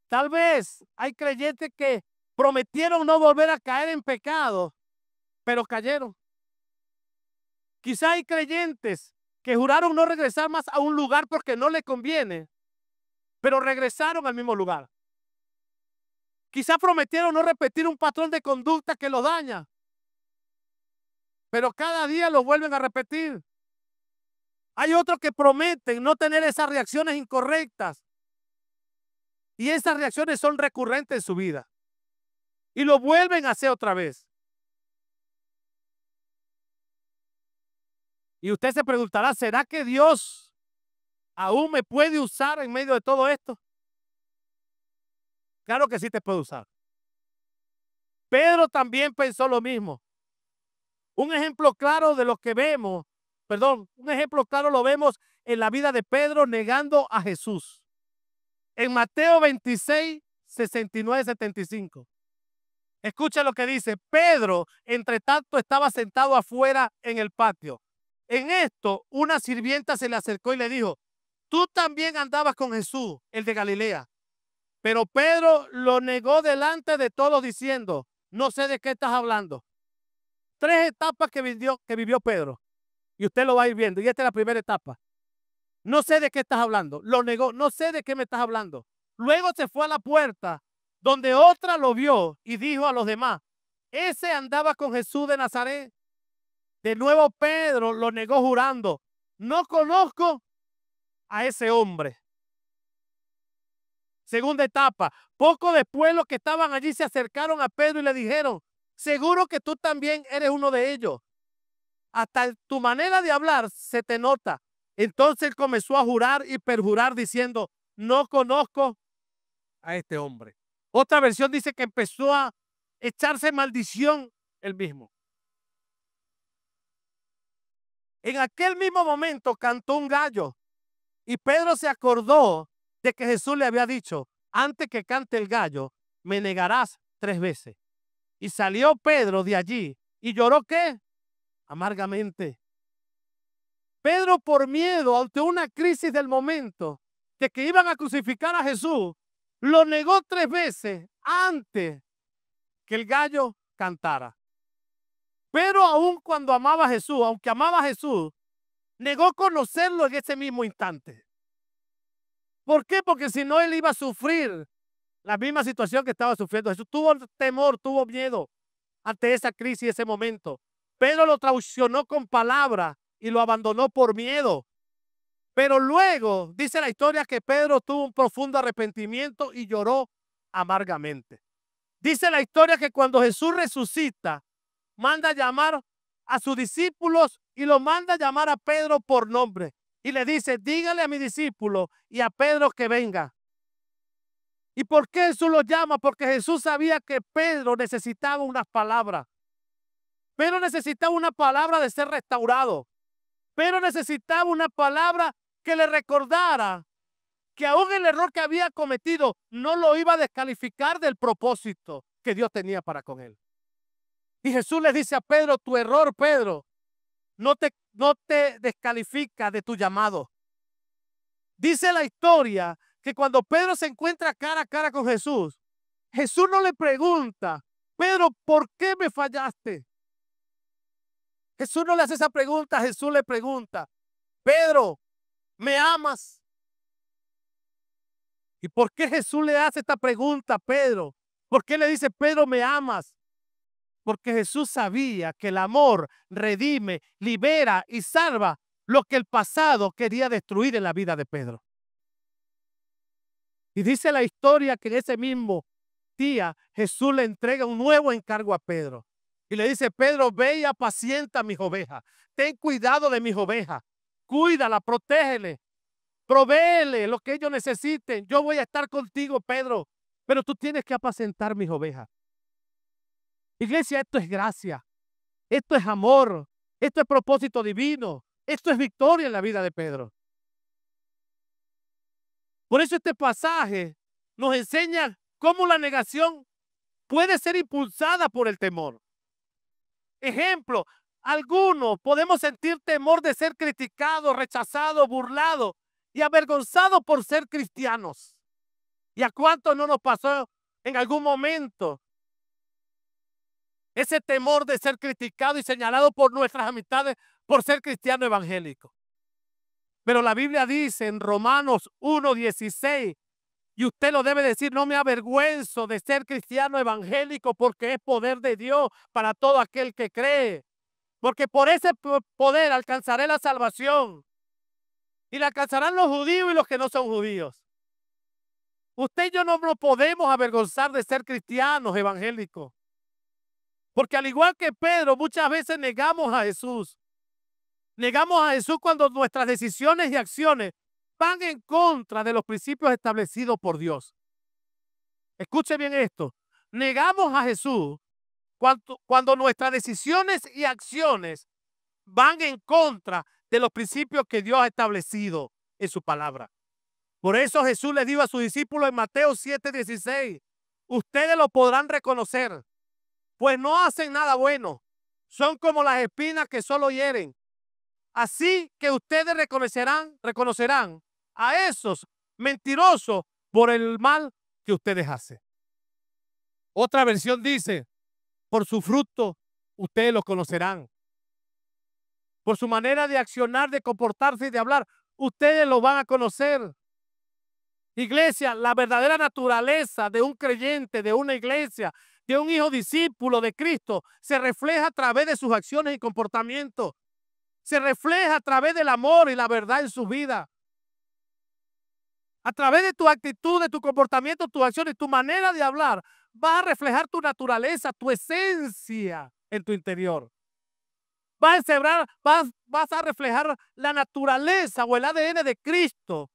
Tal vez hay creyentes que prometieron no volver a caer en pecado, pero cayeron. Quizá hay creyentes que juraron no regresar más a un lugar porque no les conviene, pero regresaron al mismo lugar. Quizá prometieron no repetir un patrón de conducta que lo daña, pero cada día lo vuelven a repetir. Hay otros que prometen no tener esas reacciones incorrectas y esas reacciones son recurrentes en su vida y lo vuelven a hacer otra vez. Y usted se preguntará, ¿será que Dios aún me puede usar en medio de todo esto? Claro que sí te puede usar. Pedro también pensó lo mismo. Un ejemplo claro de lo que vemos, un ejemplo claro lo vemos en la vida de Pedro negando a Jesús. En Mateo 26, 69, 75. Escucha lo que dice. Pedro, entre tanto, estaba sentado afuera en el patio. En esto, una sirvienta se le acercó y le dijo, tú también andabas con Jesús, el de Galilea. Pero Pedro lo negó delante de todos diciendo, no sé de qué estás hablando. 3 etapas que vivió Pedro. Y usted lo va a ir viendo. Y esta es la primera etapa. No sé de qué estás hablando. Lo negó. No sé de qué me estás hablando. Luego se fue a la puerta donde otra lo vio y dijo a los demás, ese andaba con Jesús de Nazaret. De nuevo Pedro lo negó jurando, no conozco a ese hombre. Segunda etapa, poco después los que estaban allí se acercaron a Pedro y le dijeron, seguro que tú también eres uno de ellos. Hasta tu manera de hablar se te nota. Entonces él comenzó a jurar y perjurar diciendo, no conozco a este hombre. Otra versión dice que empezó a echarse maldición él mismo. En aquel mismo momento cantó un gallo y Pedro se acordó de que Jesús le había dicho, antes que cante el gallo, me negarás 3 veces. Y salió Pedro de allí y lloró ¿qué? Amargamente. Pedro, por miedo ante una crisis del momento de que iban a crucificar a Jesús, lo negó 3 veces antes que el gallo cantara. Pero aun cuando amaba a Jesús, aunque amaba a Jesús, negó conocerlo en ese mismo instante. ¿Por qué? Porque si no, él iba a sufrir la misma situación que estaba sufriendo Jesús. Tuvo temor, tuvo miedo ante esa crisis, ese momento. Pedro lo traicionó con palabras y lo abandonó por miedo. Pero luego dice la historia que Pedro tuvo un profundo arrepentimiento y lloró amargamente. Dice la historia que cuando Jesús resucita, manda a llamar a sus discípulos y lo manda a llamar a Pedro por nombre. Y le dice, dígale a mi discípulo y a Pedro que venga. ¿Y por qué Jesús lo llama? Porque Jesús sabía que Pedro necesitaba unas palabras. Pedro necesitaba una palabra de ser restaurado. Pedro necesitaba una palabra que le recordara que aún el error que había cometido no lo iba a descalificar del propósito que Dios tenía para con él. Y Jesús le dice a Pedro, tu error, Pedro, no te descalifica de tu llamado. Dice la historia que cuando Pedro se encuentra cara a cara con Jesús, Jesús no le pregunta, Pedro, ¿por qué me fallaste? Jesús no le hace esa pregunta, Jesús le pregunta, Pedro, ¿me amas? ¿Y por qué Jesús le hace esta pregunta a Pedro? ¿Por qué le dice, Pedro, me amas? Porque Jesús sabía que el amor redime, libera y salva lo que el pasado quería destruir en la vida de Pedro. Y dice la historia que en ese mismo día Jesús le entrega un nuevo encargo a Pedro. Y le dice, Pedro, ve y apacienta a mis ovejas. Ten cuidado de mis ovejas. Cuídala, protégele. Provéele lo que ellos necesiten. Yo voy a estar contigo, Pedro. Pero tú tienes que apacentar mis ovejas. Iglesia, esto es gracia. Esto es amor. Esto es propósito divino. Esto es victoria en la vida de Pedro. Por eso este pasaje nos enseña cómo la negación puede ser impulsada por el temor. Ejemplo, algunos podemos sentir temor de ser criticados, rechazados, burlados y avergonzados por ser cristianos. ¿Y a cuánto no nos pasó en algún momento ese temor de ser criticado y señalado por nuestras amistades por ser cristiano evangélico? Pero la Biblia dice en Romanos 1:16, y usted lo debe decir, no me avergüenzo de ser cristiano evangélico porque es poder de Dios para todo aquel que cree. Porque por ese poder alcanzaré la salvación. Y la alcanzarán los judíos y los que no son judíos. Usted y yo no nos podemos avergonzar de ser cristianos evangélicos. Porque al igual que Pedro, muchas veces negamos a Jesús. Negamos a Jesús cuando nuestras decisiones y acciones van en contra de los principios establecidos por Dios. Escuche bien esto. Negamos a Jesús cuando nuestras decisiones y acciones van en contra de los principios que Dios ha establecido en su palabra. Por eso Jesús le dijo a sus discípulos en Mateo 7:16, ustedes lo podrán reconocer, pues no hacen nada bueno. Son como las espinas que solo hieren. Así que ustedes reconocerán a esos mentirosos por el mal que ustedes hacen. Otra versión dice, por su fruto ustedes los conocerán. Por su manera de accionar, de comportarse y de hablar, ustedes lo van a conocer. Iglesia, la verdadera naturaleza de un creyente, de una iglesia, de un hijo discípulo de Cristo, se refleja a través de sus acciones y comportamientos. Se refleja a través del amor y la verdad en su vida. A través de tu actitud, de tu comportamiento, tus acciones, tu manera de hablar, vas a reflejar tu naturaleza, tu esencia en tu interior. Vas a reflejar la naturaleza o el ADN de Cristo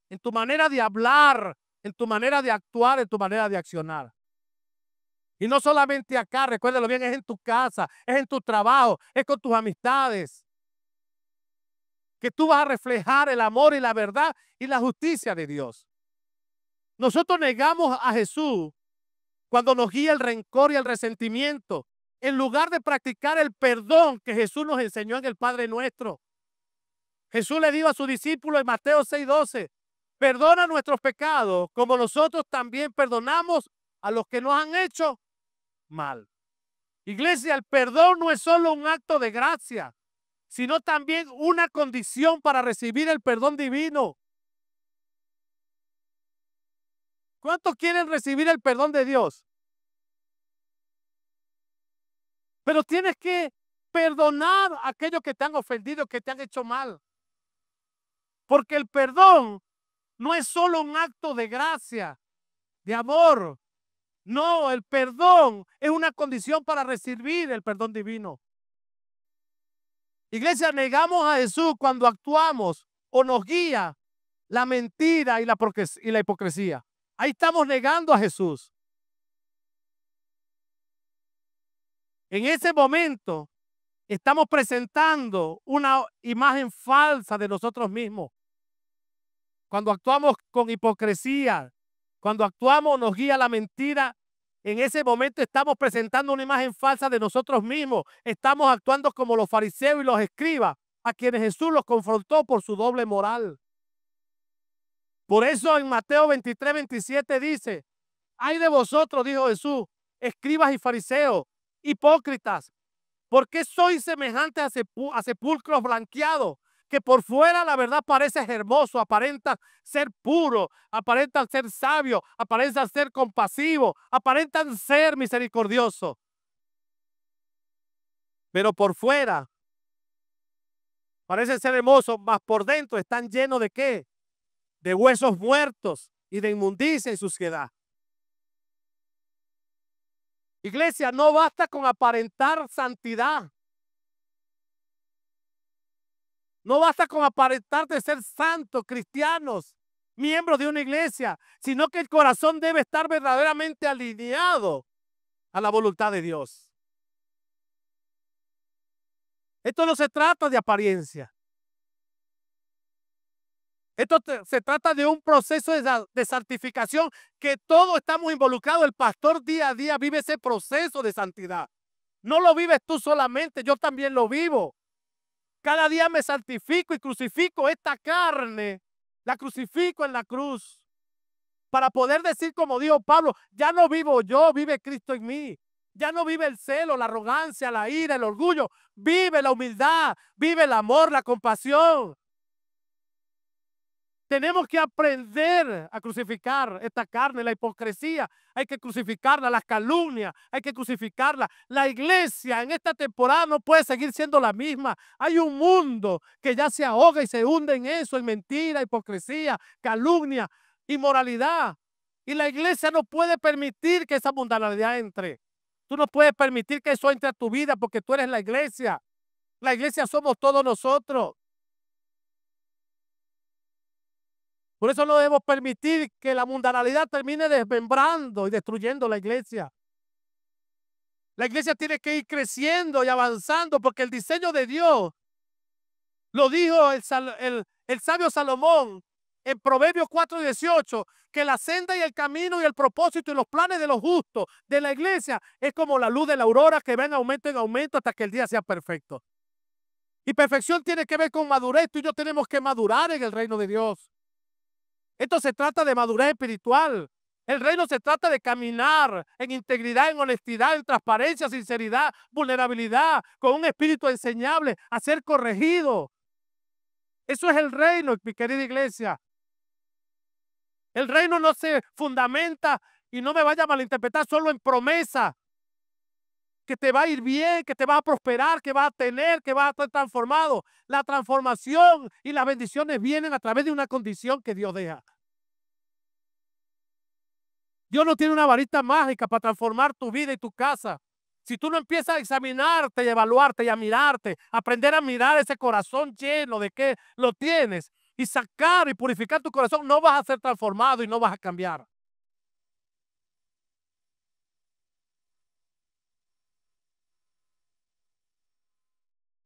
en tu manera de hablar, en tu manera de actuar, en tu manera de accionar. Y no solamente acá, recuérdalo bien, es en tu casa, es en tu trabajo, es con tus amistades. Que tú vas a reflejar el amor y la verdad y la justicia de Dios. Nosotros negamos a Jesús cuando nos guía el rencor y el resentimiento, en lugar de practicar el perdón que Jesús nos enseñó en el Padre Nuestro. Jesús le dijo a sus discípulos en Mateo 6:12, perdona nuestros pecados como nosotros también perdonamos a los que nos han hecho mal. Iglesia, el perdón no es solo un acto de gracia, sino también una condición para recibir el perdón divino. ¿Cuántos quieren recibir el perdón de Dios? Pero tienes que perdonar a aquellos que te han ofendido, que te han hecho mal. Porque el perdón no es solo un acto de gracia, de amor. No, el perdón es una condición para recibir el perdón divino. Iglesia, negamos a Jesús cuando actuamos o nos guía la mentira y la hipocresía. Ahí estamos negando a Jesús. En ese momento estamos presentando una imagen falsa de nosotros mismos. Cuando actuamos con hipocresía, cuando actuamos nos guía la mentira, en ese momento estamos presentando una imagen falsa de nosotros mismos. Estamos actuando como los fariseos y los escribas, a quienes Jesús los confrontó por su doble moral. Por eso en Mateo 23:27 dice, ay de vosotros, dijo Jesús, escribas y fariseos, hipócritas, ¿por qué sois semejantes a sepulcros blanqueados? Que por fuera la verdad parece hermoso, aparenta ser puro, aparentan ser sabio, aparentan ser compasivo, aparentan ser misericordioso. Pero por fuera parece ser hermoso, mas por dentro están llenos de ¿qué? De huesos muertos y de inmundicia y suciedad. Iglesia, no basta con aparentar santidad. No basta con aparentar de ser santos, cristianos, miembros de una iglesia, sino que el corazón debe estar verdaderamente alineado a la voluntad de Dios. Esto no se trata de apariencia. Esto se trata de un proceso de santificación que todos estamos involucrados. El pastor día a día vive ese proceso de santidad. No lo vives tú solamente, yo también lo vivo. Cada día me santifico y crucifico esta carne, la crucifico en la cruz, para poder decir como dijo Pablo, ya no vivo yo, vive Cristo en mí. Ya no vive el celo, la arrogancia, la ira, el orgullo, vive la humildad, vive el amor, la compasión. Tenemos que aprender a crucificar esta carne, la hipocresía. Hay que crucificarla, las calumnias, hay que crucificarla. La iglesia en esta temporada no puede seguir siendo la misma. Hay un mundo que ya se ahoga y se hunde en eso, en mentira, hipocresía, calumnia, inmoralidad. Y la iglesia no puede permitir que esa mundanalidad entre. Tú no puedes permitir que eso entre a tu vida porque tú eres la iglesia. La iglesia somos todos nosotros. Por eso no debemos permitir que la mundanalidad termine desmembrando y destruyendo la iglesia. La iglesia tiene que ir creciendo y avanzando porque el diseño de Dios lo dijo el sabio Salomón en Proverbios 4:18, que la senda y el camino y el propósito y los planes de los justos de la iglesia es como la luz de la aurora que va en aumento hasta que el día sea perfecto. Y perfección tiene que ver con madurez. Tú y yo tenemos que madurar en el reino de Dios. Esto se trata de madurez espiritual. El reino se trata de caminar en integridad, en honestidad, en transparencia, sinceridad, vulnerabilidad, con un espíritu enseñable, a ser corregido. Eso es el reino, mi querida iglesia. El reino no se fundamenta, y no me vaya a malinterpretar, solo en promesa, que te va a ir bien, que te vas a prosperar, que vas a tener, que vas a estar transformado. La transformación y las bendiciones vienen a través de una condición que Dios deja. Dios no tiene una varita mágica para transformar tu vida y tu casa. Si tú no empiezas a examinarte y a evaluarte y a mirarte, aprender a mirar ese corazón lleno de que lo tienes y sacar y purificar tu corazón, no vas a ser transformado y no vas a cambiar.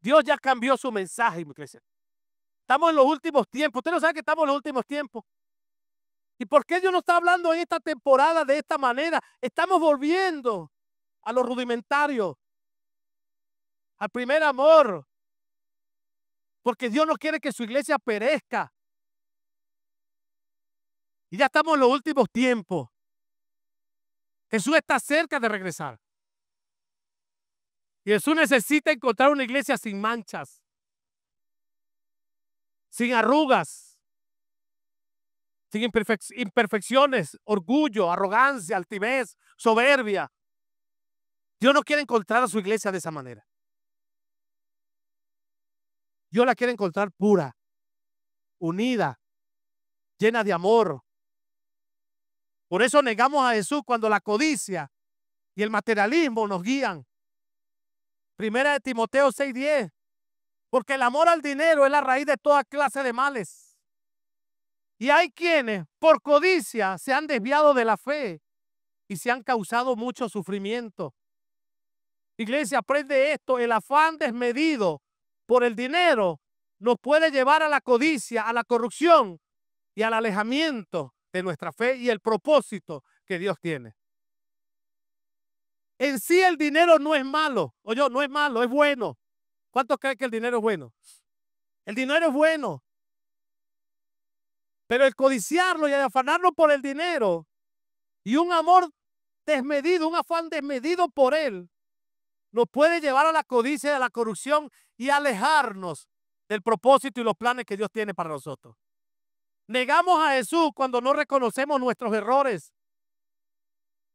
Dios ya cambió su mensaje, mi iglesia. Estamos en los últimos tiempos. Usted no sabe que estamos en los últimos tiempos. ¿Y por qué Dios no está hablando en esta temporada de esta manera? Estamos volviendo a lo rudimentario, al primer amor, porque Dios no quiere que su iglesia perezca. Y ya estamos en los últimos tiempos. Jesús está cerca de regresar. Y Jesús necesita encontrar una iglesia sin manchas, sin arrugas, sin imperfecciones, orgullo, arrogancia, altivez, soberbia. Dios no quiere encontrar a su iglesia de esa manera. Dios la quiere encontrar pura, unida, llena de amor. Por eso negamos a Jesús cuando la codicia y el materialismo nos guían. Primera de Timoteo 6:10. Porque el amor al dinero es la raíz de toda clase de males. Y hay quienes por codicia se han desviado de la fe y se han causado mucho sufrimiento. Iglesia, aprende esto: el afán desmedido por el dinero nos puede llevar a la codicia, a la corrupción y al alejamiento de nuestra fe y el propósito que Dios tiene. En sí el dinero no es malo, oye, no es malo, es bueno. ¿Cuántos creen que el dinero es bueno? El dinero es bueno, pero el codiciarlo y el afanarnos por el dinero y un amor desmedido, un afán desmedido por él, nos puede llevar a la codicia y a la corrupción y alejarnos del propósito y los planes que Dios tiene para nosotros. Negamos a Jesús cuando no reconocemos nuestros errores.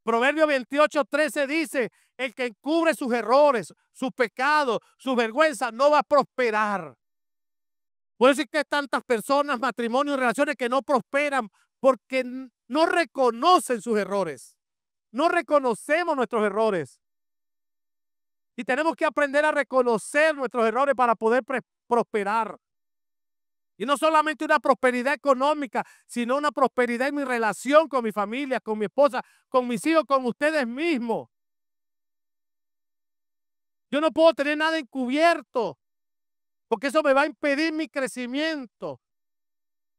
Proverbio 28:13 dice: el que encubre sus errores, sus pecados, sus vergüenzas, no va a prosperar. Puede decir que hay tantas personas, matrimonios y relaciones que no prosperan porque no reconocen sus errores. No reconocemos nuestros errores. Y tenemos que aprender a reconocer nuestros errores para poder prosperar. Y no solamente una prosperidad económica, sino una prosperidad en mi relación con mi familia, con mi esposa, con mis hijos, con ustedes mismos. Yo no puedo tener nada encubierto, porque eso me va a impedir mi crecimiento,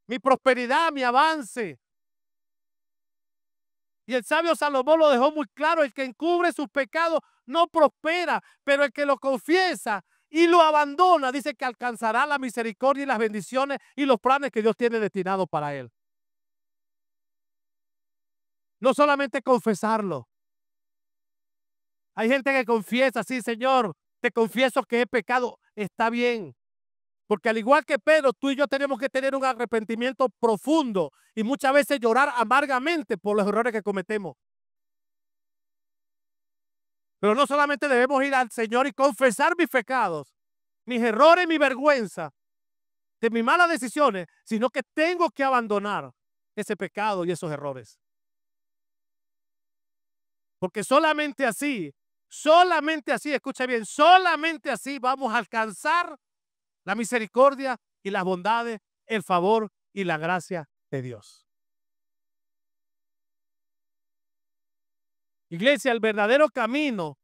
mi prosperidad, mi avance. Y el sabio Salomón lo dejó muy claro: el que encubre sus pecados no prospera, pero el que lo confiesa y lo abandona, dice que alcanzará la misericordia y las bendiciones y los planes que Dios tiene destinados para él. No solamente confesarlo. Hay gente que confiesa: sí, Señor, te confieso que he pecado. Está bien, porque al igual que Pedro, tú y yo tenemos que tener un arrepentimiento profundo y muchas veces llorar amargamente por los errores que cometemos. Pero no solamente debemos ir al Señor y confesar mis pecados, mis errores, mi vergüenza de mis malas decisiones, sino que tengo que abandonar ese pecado y esos errores. Porque solamente así, escucha bien, solamente así vamos a alcanzar la misericordia y las bondades, el favor y la gracia de Dios. Iglesia, el verdadero camino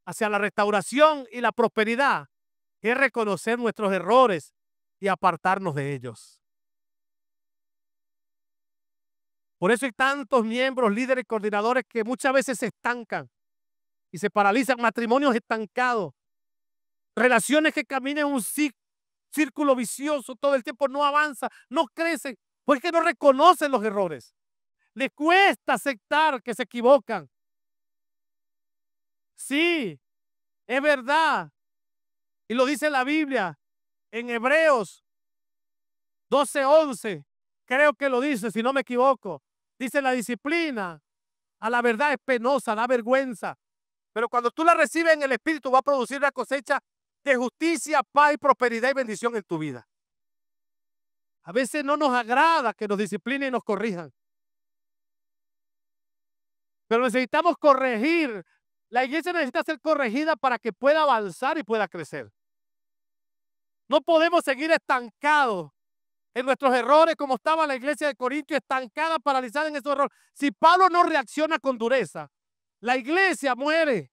hacia la restauración y la prosperidad es reconocer nuestros errores y apartarnos de ellos. Por eso hay tantos miembros, líderes, coordinadores que muchas veces se estancan y se paralizan, matrimonios estancados, relaciones que caminan en un círculo vicioso todo el tiempo, no avanza, no crecen, porque no reconocen los errores. Les cuesta aceptar que se equivocan. Sí, es verdad. Y lo dice la Biblia en Hebreos 12:11. Creo que lo dice, si no me equivoco. Dice: la disciplina a la verdad es penosa, da vergüenza. Pero cuando tú la recibes en el Espíritu, va a producir una cosecha de justicia, paz y prosperidad y bendición en tu vida. A veces no nos agrada que nos disciplinen y nos corrijan. Pero necesitamos corregir. La iglesia necesita ser corregida para que pueda avanzar y pueda crecer. No podemos seguir estancados en nuestros errores como estaba la iglesia de Corinto, estancada, paralizada en esos errores. Si Pablo no reacciona con dureza, la iglesia muere.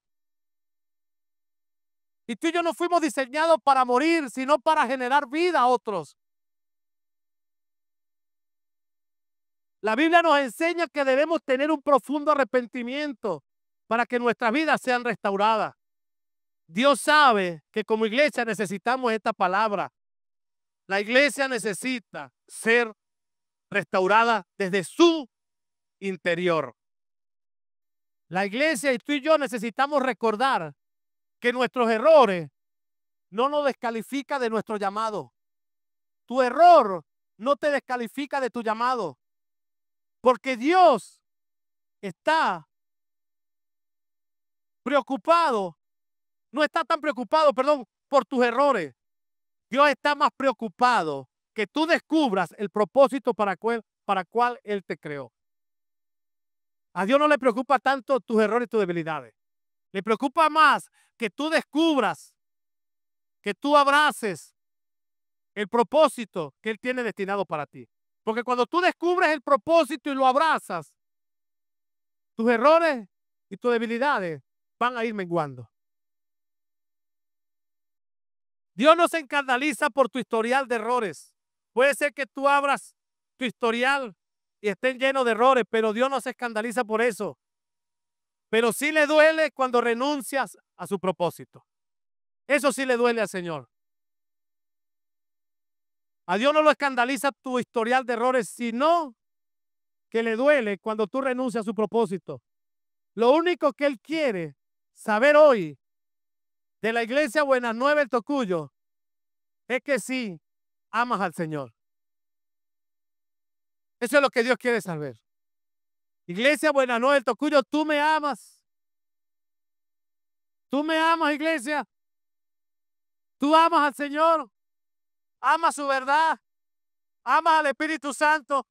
Y tú y yo no fuimos diseñados para morir, sino para generar vida a otros. La Biblia nos enseña que debemos tener un profundo arrepentimiento para que nuestras vidas sean restauradas. Dios sabe que como iglesia necesitamos esta palabra. La iglesia necesita ser restaurada desde su interior. La iglesia y tú y yo necesitamos recordar que nuestros errores no nos descalifican de nuestro llamado. Tu error no te descalifica de tu llamado. Porque Dios está preocupado, no está tan preocupado, perdón, por tus errores. Dios está más preocupado que tú descubras el propósito para cual Él te creó. A Dios no le preocupa tanto tus errores y tus debilidades. Le preocupa más que tú descubras, que tú abraces el propósito que Él tiene destinado para ti. Porque cuando tú descubres el propósito y lo abrazas, tus errores y tus debilidades van a ir menguando. Dios no se escandaliza por tu historial de errores. Puede ser que tú abras tu historial y estén llenos de errores, pero Dios no se escandaliza por eso. Pero sí le duele cuando renuncias a su propósito. Eso sí le duele al Señor. A Dios no lo escandaliza tu historial de errores, sino que le duele cuando tú renuncias a su propósito. Lo único que Él quiere saber hoy de la iglesia Buenas Nuevas del Tocuyo es que sí amas al Señor. Eso es lo que Dios quiere saber. Iglesia Buenas Nuevas del Tocuyo, tú me amas. Tú me amas, iglesia. Tú amas al Señor. Amas su verdad. Amas al Espíritu Santo.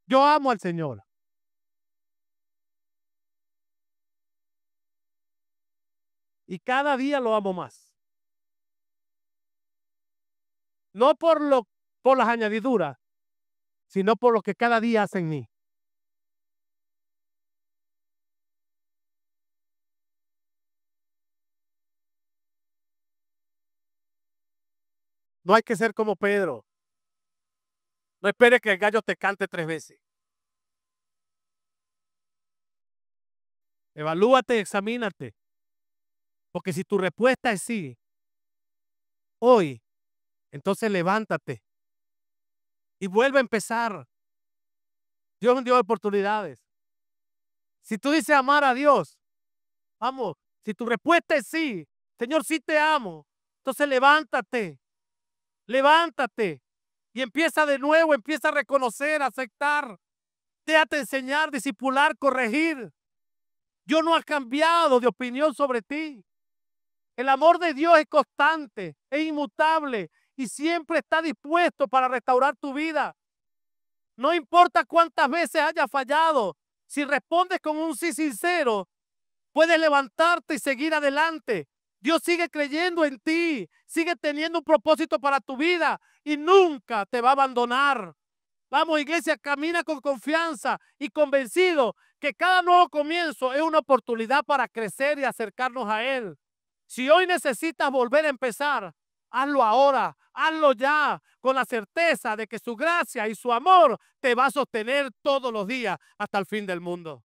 Yo amo al Señor. Y cada día lo amo más. No por las añadiduras, sino por lo que cada día hace en mí. No hay que ser como Pedro. No esperes que el gallo te cante 3 veces. Evalúate, examínate. Porque si tu respuesta es sí, hoy, entonces levántate y vuelve a empezar. Dios me dio oportunidades. Si tú dices amar a Dios, vamos, si tu respuesta es sí, Señor, sí te amo, entonces levántate, levántate y empieza de nuevo, empieza a reconocer, a aceptar, déjate enseñar, discipular, corregir. Dios no ha cambiado de opinión sobre ti. El amor de Dios es constante, es inmutable y siempre está dispuesto para restaurar tu vida. No importa cuántas veces hayas fallado, si respondes con un sí sincero, puedes levantarte y seguir adelante. Dios sigue creyendo en ti, sigue teniendo un propósito para tu vida y nunca te va a abandonar. Vamos, iglesia, camina con confianza y convencido que cada nuevo comienzo es una oportunidad para crecer y acercarnos a Él. Si hoy necesitas volver a empezar, hazlo ahora, hazlo ya, con la certeza de que su gracia y su amor te va a sostener todos los días hasta el fin del mundo.